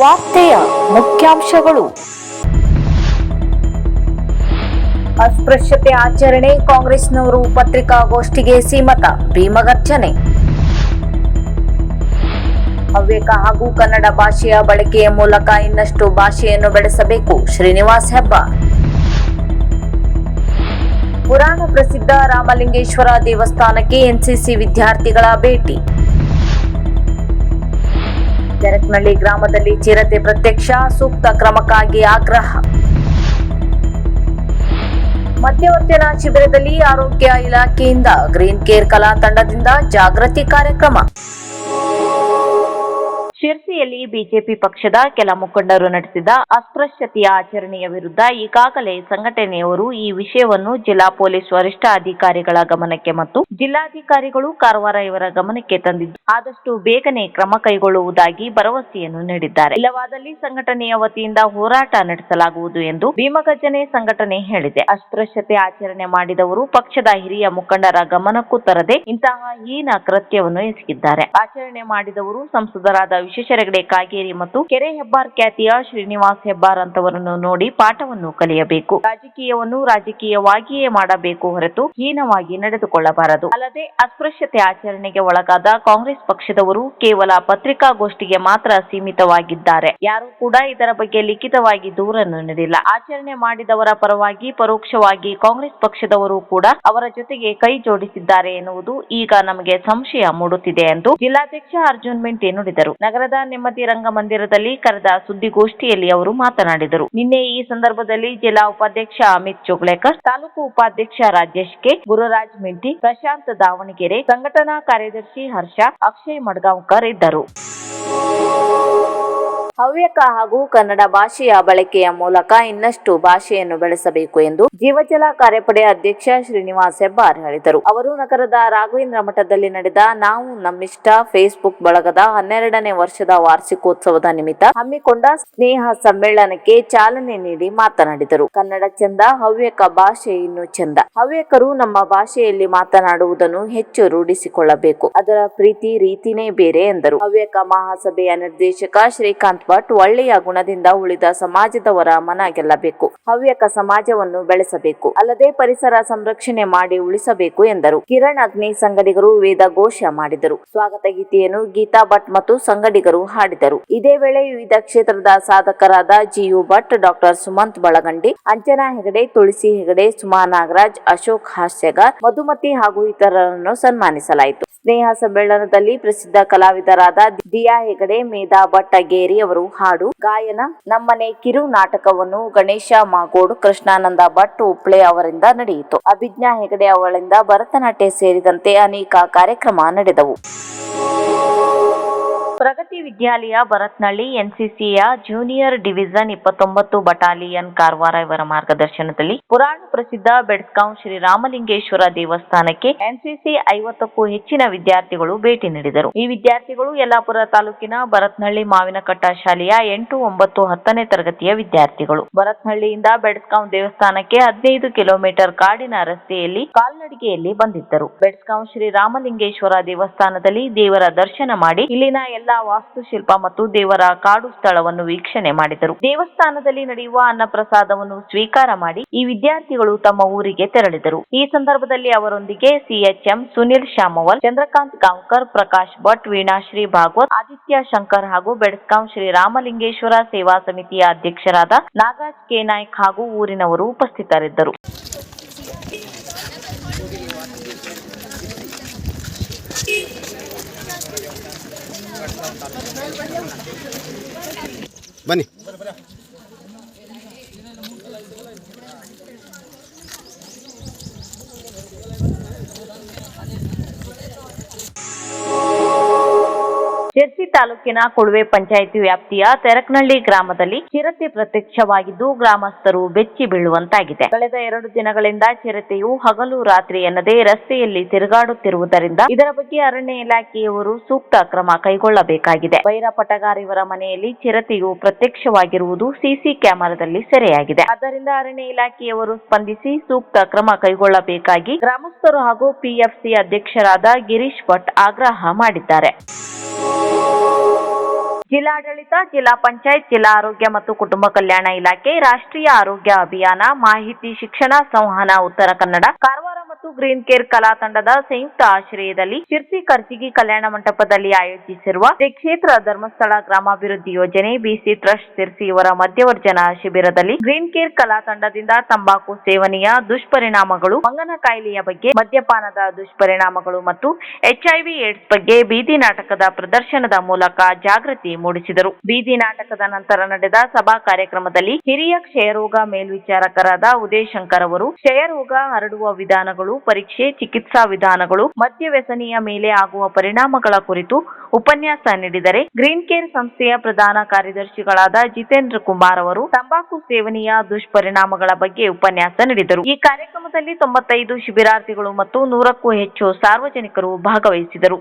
ವಾರ್ತೆಯ ಮುಖ್ಯಾಂಶಗಳು. ಅಸ್ಪೃಶ್ಯತೆ ಆಚರಣೆ, ಕಾಂಗ್ರೆಸ್ನವರು ಪತ್ರಿಕಾಗೋಷ್ಠಿಗೆ ಸೀಮಿತ, ಭೀಮಗರ್ಜನೆ. ಹವ್ಯಕ ಹಾಗೂ ಕನ್ನಡ ಭಾಷೆಯ ಬಳಕೆಯ ಮೂಲಕ ಇನ್ನಷ್ಟು ಭಾಷೆಯನ್ನು ಬೆಳೆಸಬೇಕು, ಶ್ರೀನಿವಾಸ್ ಹೆಬ್ಬಾರ್. ಪುರಾಣ ಪ್ರಸಿದ್ಧ ರಾಮಲಿಂಗೇಶ್ವರ ದೇವಸ್ಥಾನಕ್ಕೆ ಎನ್ಸಿಸಿ ವಿದ್ಯಾರ್ಥಿಗಳ ಭೇಟಿ. ತೆರಕ್ನಳ್ಳಿ ಗ್ರಾಮದಲ್ಲಿ ಚಿರತೆ ಪ್ರತ್ಯಕ್ಷ, ಸೂಕ್ತ ಕ್ರಮಕ್ಕಾಗಿ ಆಗ್ರಹ. ಮಧ್ಯವರ್ತಿನ ಶಿಬಿರದಲ್ಲಿ ಆರೋಗ್ಯ ಇಲಾಖೆಯಿಂದ ಗ್ರೀನ್ ಕೇರ್ ಕಲಾ ತಂಡದಿಂದ ಜಾಗೃತಿ ಕಾರ್ಯಕ್ರಮ. ಶಿರ್ಸಿಯಲ್ಲಿ ಬಿಜೆಪಿ ಪಕ್ಷದ ಕೆಲ ಮುಖಂಡರು ನಡೆಸಿದ ಅಸ್ಪೃಶ್ಯತೆಯ ಆಚರಣೆಯ ವಿರುದ್ಧ ಈಗಾಗಲೇ ಸಂಘಟನೆಯವರು ಈ ವಿಷಯವನ್ನು ಜಿಲ್ಲಾ ಪೊಲೀಸ್ ವರಿಷ್ಠಾಧಿಕಾರಿಗಳ ಗಮನಕ್ಕೆ ಮತ್ತು ಜಿಲ್ಲಾಧಿಕಾರಿಗಳು ಕಾರವಾರ ಇವರ ಗಮನಕ್ಕೆ ತಂದಿದ್ದು ಆದಷ್ಟು ಬೇಗನೆ ಕ್ರಮ ಕೈಗೊಳ್ಳುವುದಾಗಿ ಭರವಸೆಯನ್ನು ನೀಡಿದ್ದಾರೆ. ಇಲ್ಲವಾದಲ್ಲಿ ಸಂಘಟನೆಯ ವತಿಯಿಂದ ಹೋರಾಟ ನಡೆಸಲಾಗುವುದು ಎಂದು ಭೀಮಗರ್ಜನೆ ಸಂಘಟನೆ ಹೇಳಿದೆ. ಅಸ್ಪೃಶ್ಯತೆ ಆಚರಣೆ ಮಾಡಿದವರು ಪಕ್ಷದ ಹಿರಿಯ ಮುಖಂಡರ ಗಮನಕ್ಕೂ ತರದೆ ಇಂತಹ ಹೀನ ಕೃತ್ಯವನ್ನು ಎಸಗಿದ್ದಾರೆ. ಆಚರಣೆ ಮಾಡಿದವರು ಸಂಸದರಾದ ವಿಶ್ವೇಶ್ವರ ಹೆಗಡೆ ಕಾಗೇರಿ ಮತ್ತು ಕೆರೆ ಹೆಬ್ಬಾರ್ ಖ್ಯಾತಿಯ ಶ್ರೀನಿವಾಸ್ ಹೆಬ್ಬಾರ್ ಅಂತವರನ್ನು ನೋಡಿ ಪಾಠವನ್ನು ಕಲಿಯಬೇಕು. ರಾಜಕೀಯವನ್ನು ರಾಜಕೀಯವಾಗಿಯೇ ಮಾಡಬೇಕು ಹೊರತು ಹೀನವಾಗಿ ನಡೆದುಕೊಳ್ಳಬಾರದು. ಅಲ್ಲದೆ ಅಸ್ಪೃಶ್ಯತೆ ಆಚರಣೆಗೆ ಒಳಗಾದ ಕಾಂಗ್ರೆಸ್ ಪಕ್ಷದವರು ಕೇವಲ ಪತ್ರಿಕಾಗೋಷ್ಠಿಗೆ ಮಾತ್ರ ಸೀಮಿತವಾಗಿದ್ದಾರೆ. ಯಾರೂ ಕೂಡ ಇದರ ಬಗ್ಗೆ ಲಿಖಿತವಾಗಿ ದೂರನ್ನು ನೀಡಿಲ್ಲ. ಆಚರಣೆ ಮಾಡಿದವರ ಪರವಾಗಿ ಪರೋಕ್ಷವಾಗಿ ಕಾಂಗ್ರೆಸ್ ಪಕ್ಷದವರು ಕೂಡ ಅವರ ಜೊತೆಗೆ ಕೈ ಜೋಡಿಸಿದ್ದಾರೆ ಎನ್ನುವುದು ಈಗ ನಮಗೆ ಸಂಶಯ ಮೂಡುತ್ತಿದೆ ಎಂದು ಜಿಲ್ಲಾಧ್ಯಕ್ಷ ಅರ್ಜುನ್ ಮಿಂಟಿ ನುಡಿದರು. ನಗರದ ನೆಮ್ಮದಿ ರಂಗಮಂದಿರದಲ್ಲಿ ಕರೆದ ಸುದ್ದಿಗೋಷ್ಠಿಯಲ್ಲಿ ಅವರು ಮಾತನಾಡಿದರು. ನಿನ್ನೆ ಈ ಸಂದರ್ಭದಲ್ಲಿ ಜಿಲ್ಲಾ ಉಪಾಧ್ಯಕ್ಷ ಅಮಿತ್ ಜೋಗ್ಲೇಕರ್, ತಾಲೂಕು ಉಪಾಧ್ಯಕ್ಷ ರಾಜೇಶ್ ಕೆ, ಗುರುರಾಜ್ ಮಿಂಟಿ, ಪ್ರಶಾಂತ್ ದಾವಣಗೆರೆ, ಸಂಘಟನಾ ಕಾರ್ಯದರ್ಶಿ ಹರ್ಷ, ಅಕ್ಷಯ್ ಮಡ್ಗಾಂವ್ಕರ್ ಇದ್ದರು. ಹವ್ಯಕ ಹಾಗೂ ಕನ್ನಡ ಭಾಷೆಯ ಬಳಕೆಯ ಮೂಲಕ ಇನ್ನಷ್ಟು ಭಾಷೆಯನ್ನು ಬೆಳೆಸಬೇಕು ಎಂದು ಜೀವಜಲ ಕಾರ್ಯಪಡೆ ಅಧ್ಯಕ್ಷ ಶ್ರೀನಿವಾಸ್ ಹೆಬ್ಬಾರ್ ಹೇಳಿದರು. ಅವರು ನಗರದ ರಾಘವೇಂದ್ರ ಮಠದಲ್ಲಿ ನಡೆದ ನಾವು ನಮ್ಮಿಷ್ಟ ಫೇಸ್ಬುಕ್ ಬಳಗದ 12ನೇ ವರ್ಷದ ವಾರ್ಷಿಕೋತ್ಸವದ ನಿಮಿತ್ತ ಹಮ್ಮಿಕೊಂಡ ಸ್ನೇಹ ಸಮ್ಮೇಳನಕ್ಕೆ ಚಾಲನೆ ನೀಡಿ ಮಾತನಾಡಿದರು. ಕನ್ನಡ ಚಂದ, ಹವ್ಯಕ ಭಾಷೆ ಇನ್ನೂ ಚಂದ. ಹವ್ಯಕರು ನಮ್ಮ ಭಾಷೆಯಲ್ಲಿ ಮಾತನಾಡುವುದನ್ನು ಹೆಚ್ಚು ರೂಢಿಸಿಕೊಳ್ಳಬೇಕು. ಅದರ ಪ್ರೀತಿ ರೀತಿನೇ ಬೇರೆ ಎಂದರು. ಹವ್ಯಕ ಮಹಾಸಭೆಯ ನಿರ್ದೇಶಕ ಶ್ರೀಕಾಂತ್ ಭಟ್ ಒಳ್ಳೆಯ ಗುಣದಿಂದ ಉಳಿದ ಸಮಾಜದವರ ಮನ ಗೆಲ್ಲಬೇಕು. ಹವ್ಯಕ ಸಮಾಜವನ್ನು ಬೆಳೆಸಬೇಕು. ಅಲ್ಲದೆ ಪರಿಸರ ಸಂರಕ್ಷಣೆ ಮಾಡಿ ಉಳಿಸಬೇಕು ಎಂದರು. ಕಿರಣ್ ಅಗ್ನಿ ಸಂಗಡಿಗರು ವೇದ ಘೋಷ ಮಾಡಿದರು. ಸ್ವಾಗತ ಗೀತೆಯನ್ನು ಗೀತಾ ಭಟ್ ಮತ್ತು ಸಂಗಡಿಗರು ಹಾಡಿದರು. ಇದೇ ವೇಳೆ ವಿವಿಧ ಕ್ಷೇತ್ರದ ಸಾಧಕರಾದ ಜಿಯು ಭಟ್, ಡಾಕ್ಟರ್ ಸುಮಂತ್ ಬಳಗಂಡಿ, ಅಂಜನಾ ಹೆಗಡೆ, ತುಳಸಿ ಹೆಗಡೆ, ಸುಮಾ ನಾಗರಾಜ್, ಅಶೋಕ್ ಹಾಸ್ಯಗಾರ್, ಮಧುಮತಿ ಹಾಗೂ ಇತರರನ್ನು ಸನ್ಮಾನಿಸಲಾಯಿತು. ಸ್ನೇಹ ಸಮ್ಮೇಳನದಲ್ಲಿ ಪ್ರಸಿದ್ಧ ಕಲಾವಿದರಾದ ದಿಯಾ ಹೆಗಡೆ, ಮೇಧಾ ಭಟ್ಟಗೇರಿ ಅವರು ಹಾಡು, ಗಾಯನ, ನಮ್ಮನೆ ಕಿರು ನಾಟಕವನ್ನು ಗಣೇಶ ಮಾಗೋಡ್, ಕೃಷ್ಣಾನಂದ ಭಟ್ ಉಪ್ಳೆ ಅವರಿಂದ ನಡೆಯಿತು. ಅಭಿಜ್ಞಾ ಹೆಗಡೆ ಅವಳಿಂದ ಭರತನಾಟ್ಯ ಸೇರಿದಂತೆ ಅನೇಕ ಕಾರ್ಯಕ್ರಮ ನಡೆದವು. ಪ್ರಗತಿ ವಿದ್ಯಾಲಯ ಭರತ್ನಳ್ಳಿ ಎನ್ಸಿಸಿಯ ಜೂನಿಯರ್ ಡಿವಿಷನ್ 29 ಬಟಾಲಿಯನ್ ಕಾರವಾರ ಇವರ ಮಾರ್ಗದರ್ಶನದಲ್ಲಿ ಪುರಾಣ ಪ್ರಸಿದ್ಧ ಬೆಡ್ಸ್ಗಾಂವ್ ಶ್ರೀ ರಾಮಲಿಂಗೇಶ್ವರ ದೇವಸ್ಥಾನಕ್ಕೆ ಎನ್ಸಿಸಿ 50ಕ್ಕೂ ಹೆಚ್ಚಿನ ವಿದ್ಯಾರ್ಥಿಗಳು ಭೇಟಿ ನೀಡಿದರು. ಈ ವಿದ್ಯಾರ್ಥಿಗಳು ಯಲ್ಲಾಪುರ ತಾಲೂಕಿನ ಭರತ್ನಳ್ಳಿ ಮಾವಿನಕಟ್ಟ ಶಾಲೆಯ 8, 9, 10ನೇ ತರಗತಿಯ ವಿದ್ಯಾರ್ಥಿಗಳು. ಭರತ್ನಳ್ಳಿಯಿಂದ ಬೆಡ್ಸ್ಗಾಂವ್ ದೇವಸ್ಥಾನಕ್ಕೆ 15 ಕಿಲೋಮೀಟರ್ ಕಾಡಿನ ರಸ್ತೆಯಲ್ಲಿ ಕಾಲ್ನಡಿಗೆಯಲ್ಲಿ ಬಂದಿದ್ದರು. ಬೆಡ್ಸ್ಗಾಂವ್ ಶ್ರೀ ರಾಮಲಿಂಗೇಶ್ವರ ದೇವಸ್ಥಾನದಲ್ಲಿ ದೇವರ ದರ್ಶನ ಮಾಡಿ ಇಲ್ಲಿನ ವಾಸ್ತುಶಿಲ್ಪ ಮತ್ತು ದೇವರ ಕಾಡು ಸ್ಥಳವನ್ನು ವೀಕ್ಷಣೆ ಮಾಡಿದರು. ದೇವಸ್ಥಾನದಲ್ಲಿ ನಡೆಯುವ ಅನ್ನ ಪ್ರಸಾದವನ್ನು ಸ್ವೀಕಾರ ಮಾಡಿ ಈ ವಿದ್ಯಾರ್ಥಿಗಳು ತಮ್ಮ ಊರಿಗೆ ತೆರಳಿದರು. ಈ ಸಂದರ್ಭದಲ್ಲಿ ಅವರೊಂದಿಗೆ ಸಿಎಚ್ಎಂ ಸುನಿಲ್ ಶಾಮವಲ್, ಚಂದ್ರಕಾಂತ್ ಗಾಂವ್ಕರ್, ಪ್ರಕಾಶ್ ಭಟ್, ವೀಣಾಶ್ರೀ ಭಾಗವತ್, ಆದಿತ್ಯ ಶಂಕರ್ ಹಾಗೂ ಬೆಡ್ಸ್ಗಾಂವ್ ಶ್ರೀ ರಾಮಲಿಂಗೇಶ್ವರ ಸೇವಾ ಸಮಿತಿಯ ಅಧ್ಯಕ್ಷರಾದ ನಾಗರಾಜ್ ಕೆ ನಾಯ್ಕ್ ಹಾಗೂ ಊರಿನವರು ಉಪಸ್ಥಿತರಿದ್ದರು. ಬನ್ನಿ. ಶಿರ್ಸಿ ತಾಲೂಕಿನ ಕುಳುವೆ ಪಂಚಾಯಿತಿ ವ್ಯಾಪ್ತಿಯ ತೆರಕ್ನಳ್ಳಿ ಗ್ರಾಮದಲ್ಲಿ ಚಿರತೆ ಪ್ರತ್ಯಕ್ಷವಾಗಿದ್ದು ಗ್ರಾಮಸ್ಥರು ಬೆಚ್ಚಿ ಬೀಳುವಂತಾಗಿದೆ. ಕಳೆದ 2 ದಿನಗಳಿಂದ ಚಿರತೆಯು ಹಗಲು ರಾತ್ರಿ ಎನ್ನದೇ ರಸ್ತೆಯಲ್ಲಿ ತಿರುಗಾಡುತ್ತಿರುವುದರಿಂದ ಇದರ ಬಗ್ಗೆ ಅರಣ್ಯ ಇಲಾಖೆಯವರು ಸೂಕ್ತ ಕ್ರಮ ಕೈಗೊಳ್ಳಬೇಕಾಗಿದೆ. ಬೈರಪಟಗಾರ್ ಇವರ ಮನೆಯಲ್ಲಿ ಚಿರತೆಯು ಪ್ರತ್ಯಕ್ಷವಾಗಿರುವುದು ಸಿಸಿ ಕ್ಯಾಮೆರಾದಲ್ಲಿ ಸೆರೆಯಾಗಿದೆ. ಆದ್ದರಿಂದ ಅರಣ್ಯ ಇಲಾಖೆಯವರು ಸ್ಪಂದಿಸಿ ಸೂಕ್ತ ಕ್ರಮ ಕೈಗೊಳ್ಳಬೇಕಾಗಿ ಗ್ರಾಮಸ್ಥರು ಹಾಗೂ ಪಿಎಫ್ಸಿ ಅಧ್ಯಕ್ಷರಾದ ಗಿರೀಶ್ ಭಟ್ ಆಗ್ರಹ ಮಾಡಿದ್ದಾರೆ. ಜಿಲ್ಲಾಡಳಿತ, ಜಿಲ್ಲಾ ಪಂಚಾಯತ್, ಜಿಲ್ಲಾ ಆರೋಗ್ಯ ಮತ್ತು ಕುಟುಂಬ ಕಲ್ಯಾಣ ಇಲಾಖೆ, ರಾಷ್ಟ್ರೀಯ ಆರೋಗ್ಯ ಅಭಿಯಾನ, ಮಾಹಿತಿ ಶಿಕ್ಷಣ ಸಂವಹನ ಉತ್ತರ ಕನ್ನಡ, ಕಾರವಾರ ಮತ್ತು ಗ್ರೀನ್ ಕೇರ್ ಕಲಾ ತಂಡದ ಸಂಯುಕ್ತ ಆಶ್ರಯದಲ್ಲಿ ಶಿರ್ಸಿ ಕರ್ಜಿಗಿ ಕಲ್ಯಾಣ ಮಂಟಪದಲ್ಲಿ ಆಯೋಜಿಸಿರುವ ಶ್ರೀ ಕ್ಷೇತ್ರ ಧರ್ಮಸ್ಥಳ ಗ್ರಾಮಾಭಿವೃದ್ಧಿ ಯೋಜನೆ ಬಿಸಿ ಟ್ರಸ್ಟ್ ಶಿರ್ಸಿ ಇವರ ಮಧ್ಯವರ್ಜನ ಶಿಬಿರದಲ್ಲಿ ಗ್ರೀನ್ ಕೇರ್ ಕಲಾ ತಂಡದಿಂದ ತಂಬಾಕು ಸೇವನೆಯ ದುಷ್ಪರಿಣಾಮಗಳು, ಮಂಗನ ಕಾಯಿಲೆಯ ಬಗ್ಗೆ, ಮದ್ಯಪಾನದ ದುಷ್ಪರಿಣಾಮಗಳು ಮತ್ತು HIV ಏಡ್ಸ್ ಬಗ್ಗೆ ಬೀದಿ ನಾಟಕದ ಪ್ರದರ್ಶನದ ಮೂಲಕ ಜಾಗೃತಿ ಮೂಡಿಸಿದರು. ಬೀದಿ ನಾಟಕದ ನಂತರ ನಡೆದ ಸಭಾ ಕಾರ್ಯಕ್ರಮದಲ್ಲಿ ಹಿರಿಯ ಕ್ಷಯರೋಗ ಮೇಲ್ವಿಚಾರಕರಾದ ಉದಯಶಂಕರ್ ಅವರು ಕ್ಷಯರೋಗ ಹರಡುವ ವಿಧಾನಗಳು, ಪರೀಕ್ಷೆ, ಚಿಕಿತ್ಸಾ ವಿಧಾನಗಳು, ಮದ್ಯ ವ್ಯಸನಿಯ ಮೇಲೆ ಆಗುವ ಪರಿಣಾಮಗಳ ಕುರಿತು ಉಪನ್ಯಾಸ ನೀಡಿದರೆ, ಗ್ರೀನ್ ಕೇರ್ ಸಂಸ್ಥೆಯ ಪ್ರಧಾನ ಕಾರ್ಯದರ್ಶಿಗಳಾದ ಜಿತೇಂದ್ರ ಕುಮಾರ್ ಅವರು ತಂಬಾಕು ಸೇವನೆಯ ದುಷ್ಪರಿಣಾಮಗಳ ಬಗ್ಗೆ ಉಪನ್ಯಾಸ ನೀಡಿದರು. ಈ ಕಾರ್ಯಕ್ರಮದಲ್ಲಿ 95 ಶಿಬಿರಾರ್ಥಿಗಳು ಮತ್ತು 100ಕ್ಕೂ ಹೆಚ್ಚು ಸಾರ್ವಜನಿಕರು ಭಾಗವಹಿಸಿದರು.